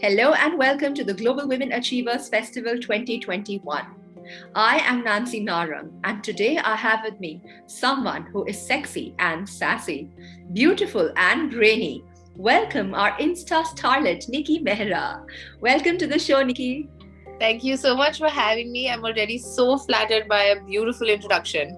Hello and welcome to the Global Women Achievers Festival 2021. I am Nancy Narang, and today I have with me someone who is sexy and sassy, beautiful and brainy. Welcome our Insta starlet, Niki Mehra. Welcome to the show, Niki. Thank you so much for having me. I'm already so flattered by a beautiful introduction.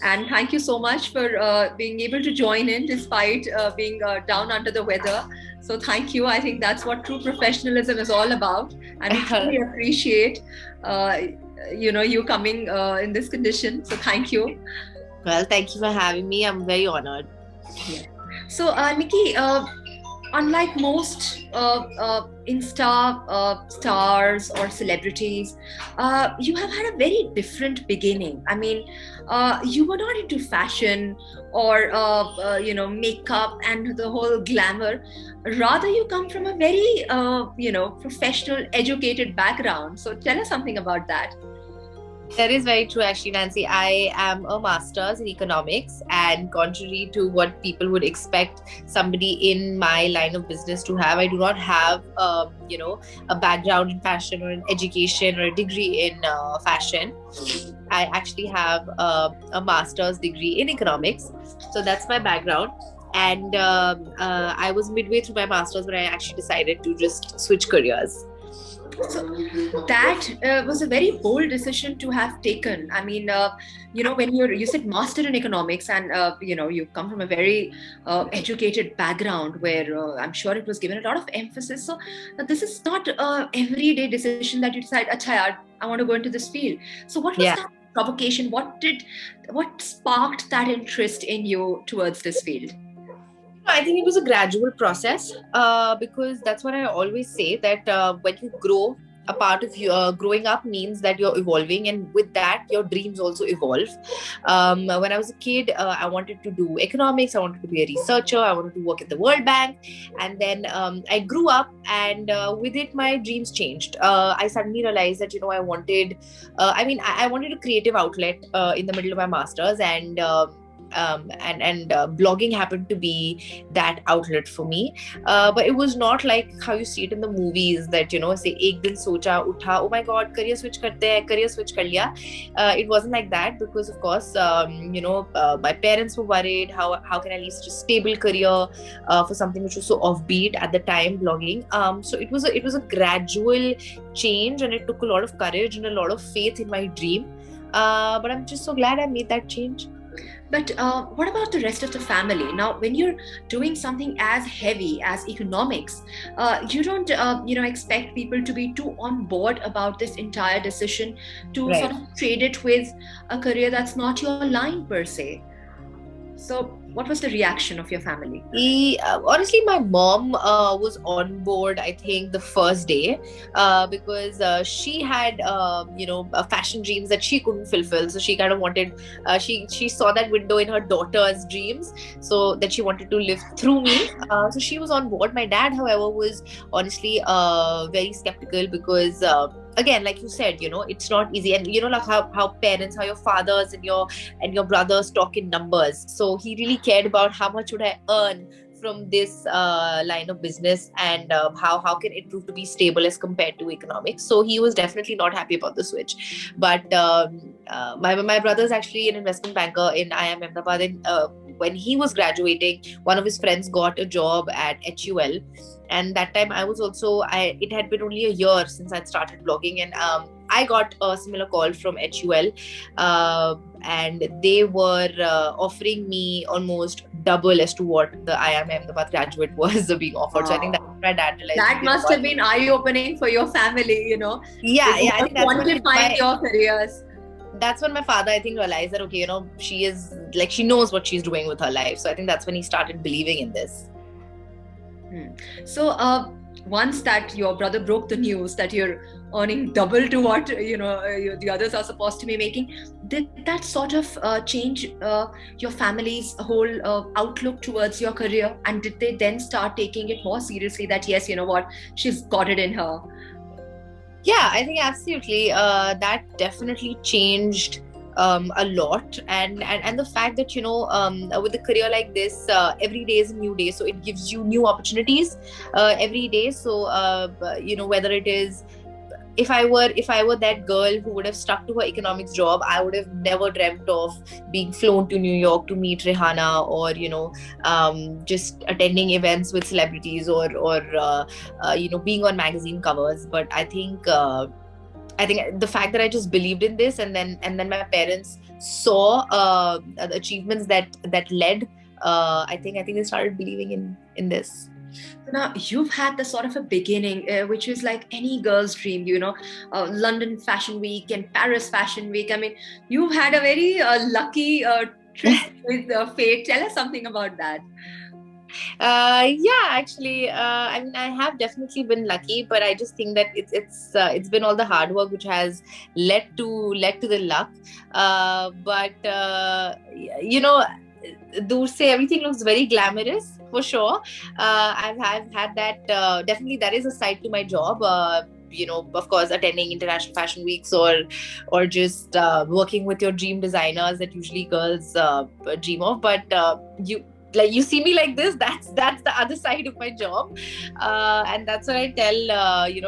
And thank you so much for being able to join in despite being down under the weather. So thank you. I think that's what true professionalism is all about. And we truly appreciate, you coming in this condition. So thank you. Well, thank you for having me. I'm very honored. Yeah. So, Niki, unlike most Insta stars or celebrities, you have had a very different beginning. I mean, you were not into fashion or makeup and the whole glamour. Rather, you come from a very professional, educated background. So, tell us something about that. That is very true, actually, Nancy. I am a master's in economics, and contrary to what people would expect somebody in my line of business to have, I do not have, a background in fashion or an education or a degree in fashion. I actually have a master's degree in economics, so that's my background. And I was midway through my master's when I actually decided to just switch careers. So that was a very bold decision to have taken. I mean, when you said master in economics and, you come from a very educated background where I'm sure it was given a lot of emphasis. So this is not an everyday decision that you decide, Acha, I want to go into this field. So what was that provocation? What sparked that interest in you towards this field? I think it was a gradual process because that's what I always say, that when you grow, a part of you growing up means that you're evolving, and with that your dreams also evolve. When I was a kid, I wanted to do economics, I wanted to be a researcher, I wanted to work at the World Bank, and then I grew up, and with it my dreams changed. I suddenly realized that I wanted I wanted a creative outlet in the middle of my masters, and blogging happened to be that outlet for me, but it was not like how you see it in the movies that say ek din socha utha, oh my god, career switch karte hai, career switch kar liya. It wasn't like that, because of course my parents were worried how can I leave such a stable career for something which was so offbeat at the time, blogging. So it was a gradual change, and it took a lot of courage and a lot of faith in my dream, but I'm just so glad I made that change. But what about the rest of the family? Now, when you're doing something as heavy as economics, you don't, expect people to be too on board about this entire decision to sort of trade it with a career that's not your line per se. So what was the reaction of your family? Honestly, my mom was on board, I think, the first day because she had, fashion dreams that she couldn't fulfill. So she kind of wanted, she saw that window in her daughter's dreams, so that she wanted to live through me. So she was on board. My dad, however, was honestly very skeptical because again, like you said, it's not easy, and like how parents, how your fathers and your brothers talk in numbers. So he really cared about how much would I earn from this line of business, and how can it prove to be stable as compared to economics. So he was definitely not happy about the switch. But my brother is actually an investment banker in IIM Ahmedabad, and when he was graduating, one of his friends got a job at HUL. And that time I was also, it had been only a year since I'd started blogging, and I got a similar call from HUL, and they were offering me almost double as to what the IIM Ahmedabad graduate was being offered. So I think that's what my dad realized. That must have been eye-opening for your family, Yeah, I think that's quantifying your careers. That's when my father, I think, realized that, okay, she is like, she knows what she's doing with her life. So I think that's when he started believing in this. So once that your brother broke the news that you're earning double to what the others are supposed to be making, did that sort of change your family's whole outlook towards your career? And did they then start taking it more seriously that yes, she's got it in her? Yeah, I think absolutely. That definitely changed a lot, and the fact that with a career like this, every day is a new day, so it gives you new opportunities every day. So whether it is, if I were that girl who would have stuck to her economics job, I would have never dreamt of being flown to New York to meet Rihanna, or just attending events with celebrities, or being on magazine covers. But I think the fact that I just believed in this, and then my parents saw the achievements that led. I think they started believing in this. Now, you've had the sort of a beginning, which is like any girl's dream, London Fashion Week and Paris Fashion Week. I mean, you've had a very lucky trip with fate. Tell us something about that. Yeah, actually, I mean, I have definitely been lucky, but I just think that it's been all the hard work which has led to the luck. But do say everything looks very glamorous for sure. I've had that. Definitely, that is a side to my job. Of course, attending international fashion weeks, or just working with your dream designers that usually girls dream of. But you see me like this, that's the other side of my job. And that's what I tell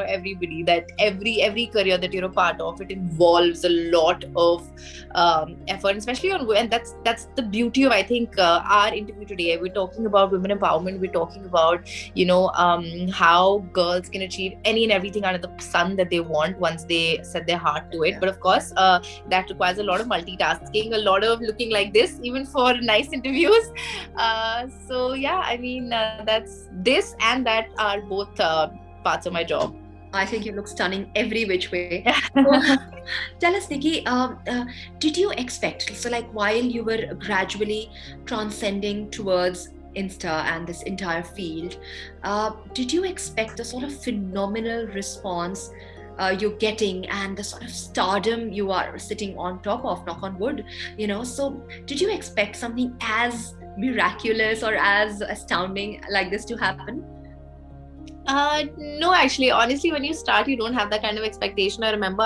everybody, that every career that you're a part of, it involves a lot of effort, especially on women. That's the beauty of, I think, our interview today. We're talking about women empowerment. We're talking about how girls can achieve any and everything under the sun that they want once they set their heart to it. But of course, that requires a lot of multitasking, a lot of looking like this, even for nice interviews. So yeah, I mean, that's this and that are both parts of my job. I think you look stunning every which way. So, tell us, Niki, did you expect, so like while you were gradually transcending towards Insta and this entire field, did you expect the sort of phenomenal response you're getting and the sort of stardom you are sitting on top of, knock on wood, so did you expect something as miraculous or as astounding like this to happen? No, actually, honestly, when you start, you don't have that kind of expectation. I remember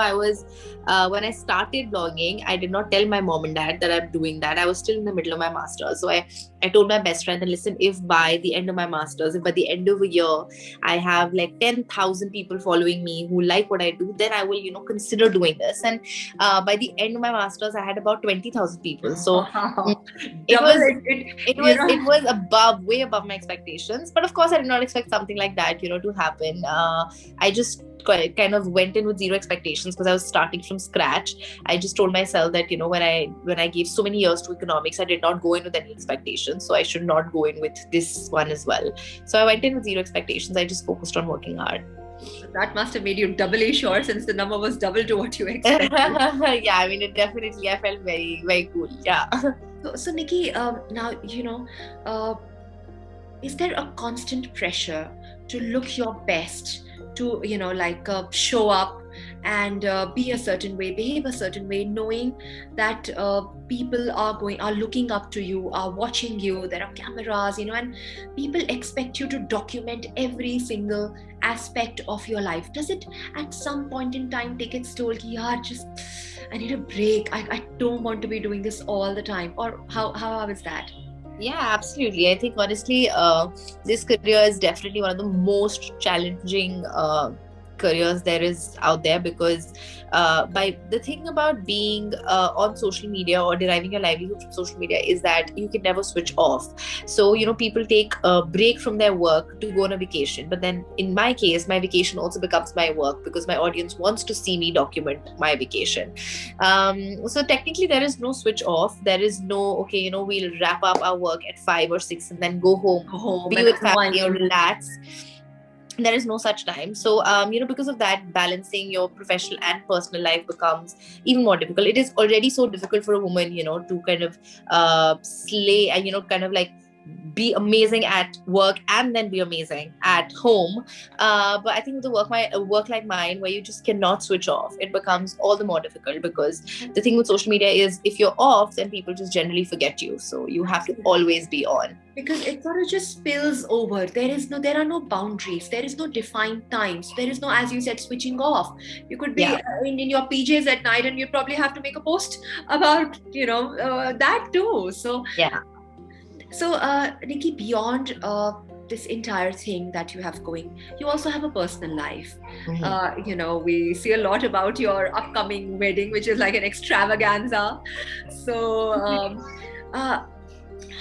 when I started blogging, I did not tell my mom and dad that I'm doing that. I was still in the middle of my master's. So I told my best friend that, listen, if by the end of my master's, if by the end of a year, I have like 10,000 people following me who like what I do, then I will, consider doing this. And by the end of my master's, I had about 20,000 people. So Wow. it was way above my expectations. But of course, I did not expect something like that, to happen. I just kind of went in with zero expectations because I was starting from scratch. I just told myself that, when I gave so many years to economics, I did not go in with any expectations. So I should not go in with this one as well. So I went in with zero expectations. I just focused on working hard. That must have made you doubly sure, since the number was double to what you expected. Yeah, I mean, I felt very, very cool. Yeah. So Niki, now, is there a constant pressure to look your best, to show up and be a certain way, behave a certain way, knowing that people are looking up to you, are watching you, there are cameras, and people expect you to document every single aspect of your life? Does it at some point in time take its toll? I need a break, I don't want to be doing this all the time? Or how is that? Yeah, absolutely. I think honestly, this career is definitely one of the most challenging careers there is out there, because by the thing about being on social media or deriving your livelihood from social media is that you can never switch off. So people take a break from their work to go on a vacation, but then in my case, my vacation also becomes my work, because my audience wants to see me document my vacation. So technically there is no switch off. There is no, okay, we'll wrap up our work at 5 or 6 and then go home, be with family or relax. There is no such time. So because of that, balancing your professional and personal life becomes even more difficult. It is already so difficult for a woman to kind of slay and kind of like be amazing at work and then be amazing at home. But I think with a work like mine, where you just cannot switch off, it becomes all the more difficult, because the thing with social media is if you're off, then people just generally forget you. So you have to always be on. Because it sort of just spills over. There are no boundaries. There is no defined times. There is no, as you said, switching off. You could be in your PJs at night, and you probably have to make a post about, that too. So yeah. So, Niki, beyond this entire thing that you have going, you also have a personal life. We see a lot about your upcoming wedding, which is like an extravaganza. So,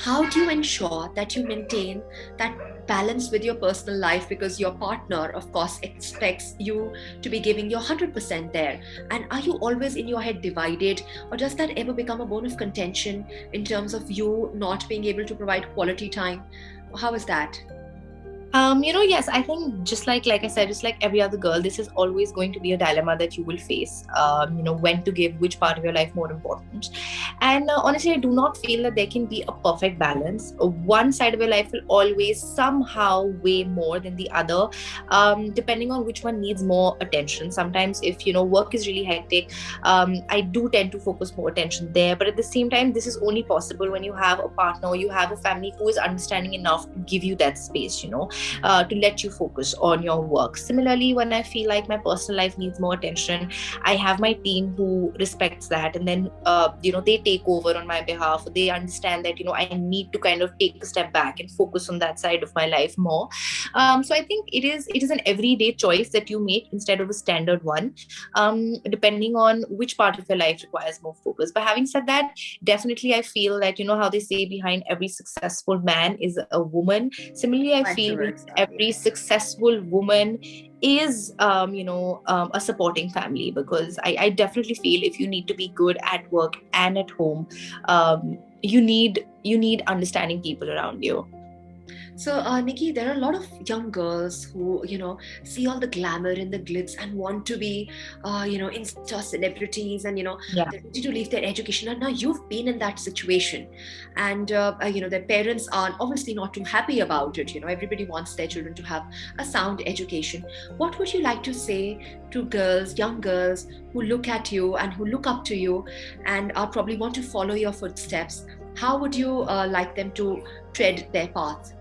how do you ensure that you maintain that balance with your personal life, because your partner of course expects you to be giving your 100% there? And are you always in your head divided, or does that ever become a bone of contention in terms of you not being able to provide quality time? How is that? Yes, I think just like I said, just like every other girl, this is always going to be a dilemma that you will face. When to give which part of your life more important. And honestly, I do not feel that there can be a perfect balance. One side of your life will always somehow weigh more than the other, depending on which one needs more attention. Sometimes if, work is really hectic, I do tend to focus more attention there. But at the same time, this is only possible when you have a partner or you have a family who is understanding enough to give you that space, to let you focus on your work. Similarly, when I feel like my personal life needs more attention, I have my team who respects that, and then they take over on my behalf. They understand that I need to kind of take a step back and focus on that side of my life more. So I think it is an everyday choice that you make instead of a standard one, depending on which part of your life requires more focus. But having said that, definitely I feel that how they say behind every successful man is a woman. Similarly, I feel every successful woman is a supporting family, because I definitely feel if you need to be good at work and at home, you need understanding people around you. So, Niki, there are a lot of young girls who, see all the glamour and the glitz and want to be, Insta celebrities, and, they're ready to leave their education. And now you've been in that situation, and, their parents are obviously not too happy about it. Everybody wants their children to have a sound education. What would you like to say to girls, young girls who look at you and who look up to you and are probably want to follow your footsteps? How would you like them to tread their path?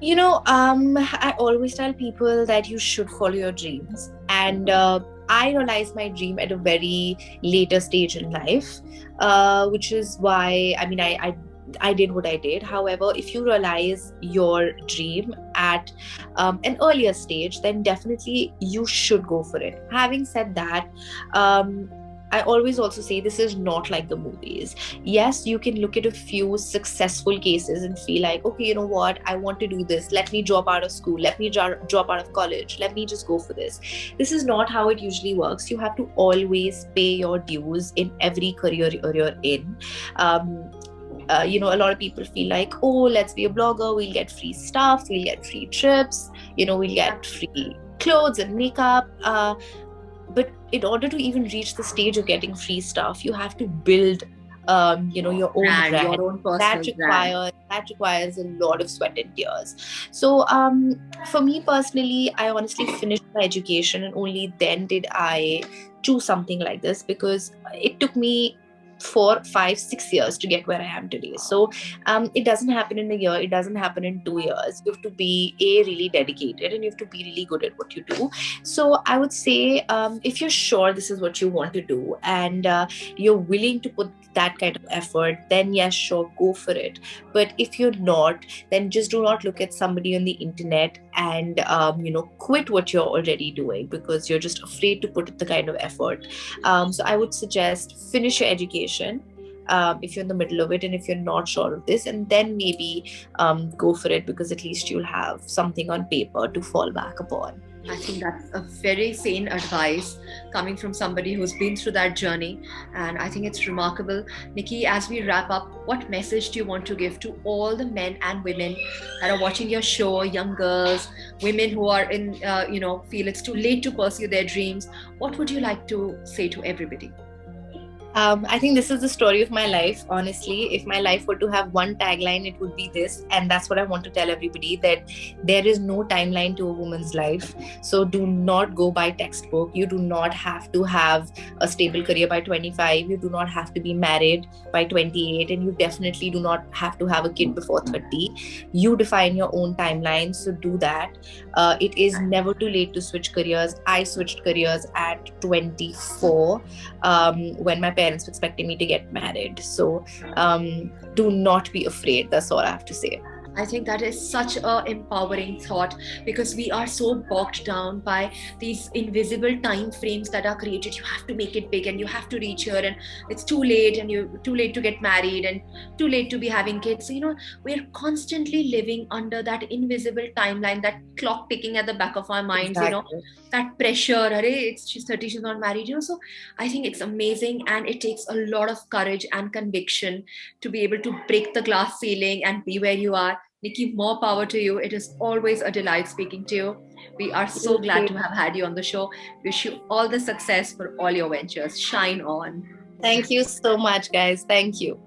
I always tell people that you should follow your dreams. And I realized my dream at a very later stage in life, which is why, I did what I did. However, if you realize your dream at an earlier stage, then definitely you should go for it. Having said that, I always also say this is not like the movies. Yes, you can look at a few successful cases and feel like, okay, you know what, I want to do this. Let me drop out of school. Let me drop out of college. Let me just go for this. This is not how it usually works. You have to always pay your dues in every career you're in. A lot of people feel like, oh, let's be a blogger. We'll get free stuff. We'll get free trips. We'll get free clothes and makeup. But in order to even reach the stage of getting free stuff, you have to build, your own brand. Your own personal brand. That requires a lot of sweat and tears. So, for me personally, I honestly finished my education, and only then did I choose something like this, because it took me 4, 5, 6 years to get where I am today. So it doesn't happen in a year. It doesn't happen in 2 years. You have to be really dedicated, and you have to be really good at what you do. So I would say, if you're sure this is what you want to do, and you're willing to put that kind of effort, then yes, sure, go for it. But if you're not, then just do not look at somebody on the internet and quit what you're already doing because you're just afraid to put the kind of effort. So I would suggest finish your education if you're in the middle of it, and if you're not sure of this, and then maybe go for it, because at least you'll have something on paper to fall back upon. I think that's a very sane advice coming from somebody who's been through that journey. And I think it's remarkable. Niki, as we wrap up, what message do you want to give to all the men and women that are watching your show, young girls, women who are in, feel it's too late to pursue their dreams? What would you like to say to everybody? I think this is the story of my life. Honestly, if my life were to have one tagline, it would be this. And that's what I want to tell everybody, that there is no timeline to a woman's life. So do not go by textbook. You do not have to have a stable career by 25. You do not have to be married by 28. And you definitely do not have to have a kid before 30. You define your own timeline. So do that. It is never too late to switch careers. I switched careers at 24, when my parents were expecting me to get married. So do not be afraid. That's all I have to say. I think that is such a empowering thought, because we are so bogged down by these invisible time frames that are created. You have to make it big and you have to reach here, and it's too late, and you're too late to get married and too late to be having kids. So, we're constantly living under that invisible timeline, that clock ticking at the back of our minds, Exactly. that pressure. Array, she's 30, she's not married. So I think it's amazing, and it takes a lot of courage and conviction to be able to break the glass ceiling and be where you are. Niki, more power to you. It is always a delight speaking to you. We are so Thank glad you. to have had you on the show. Wish you all the success for all your ventures. Shine on. Thank you so much, guys. Thank you.